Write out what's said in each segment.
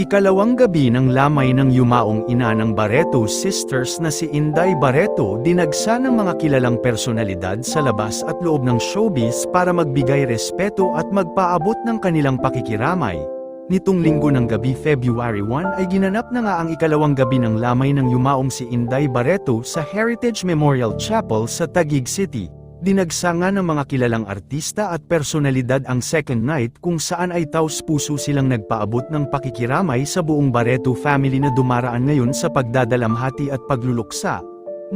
Ikalawang gabi ng lamay ng yumaong ina ng Barreto sisters na si Inday Barreto dinagsa ng mga kilalang personalidad sa labas at loob ng showbiz para magbigay respeto at magpaabot ng kanilang pakikiramay. Nitong linggo ng gabi February 1 ay ginanap na nga ang ikalawang gabi ng lamay ng yumaong si Inday Barreto sa Heritage Memorial Chapel sa Taguig City. Dinagsa nga ng mga kilalang artista at personalidad ang second night kung saan ay taos-puso silang nagpaabot ng pakikiramay sa buong Barreto family na dumaraan ngayon sa pagdadalamhati at pagluluksa.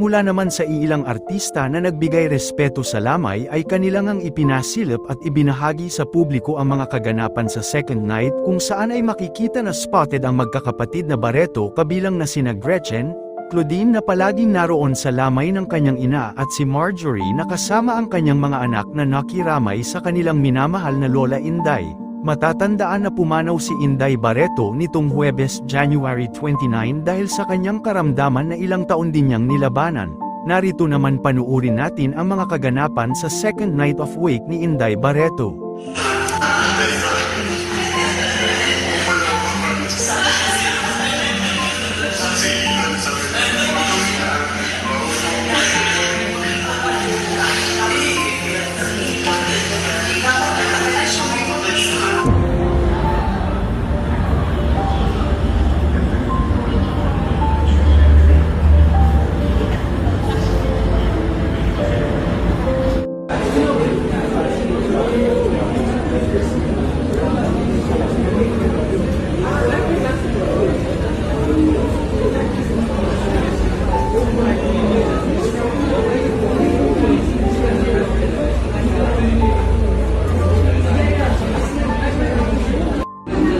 Mula naman sa iilang artista na nagbigay respeto sa lamay ay kanilang ang ipinasilip at ibinahagi sa publiko ang mga kaganapan sa second night kung saan ay makikita na spotted ang magkakapatid na Barreto kabilang na sina Gretchen, Claudine na palaging naroon sa lamay ng kanyang ina at si Marjorie na kasama ang kanyang mga anak na nakiramay sa kanilang minamahal na Lola Inday. Matatandaan na pumanaw si Inday Barreto nitong Huwebes January 29 dahil sa kanyang karamdaman na ilang taon din niyang nilabanan. Narito naman panuurin natin ang mga kaganapan sa second night of wake ni Inday Barreto.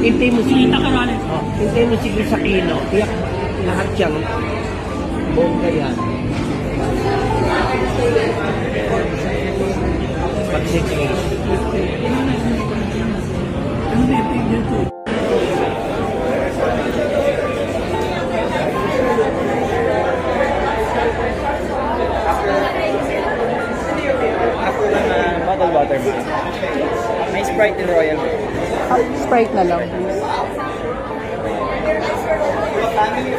Hintay mo sige. Hintay mo sige sa kino. Tiyak lahat siyang bongga yan. Pagsikli. Ano na yung dito? Ako lang na bottled water man. May Sprite and Royal. Sprite na lang. Family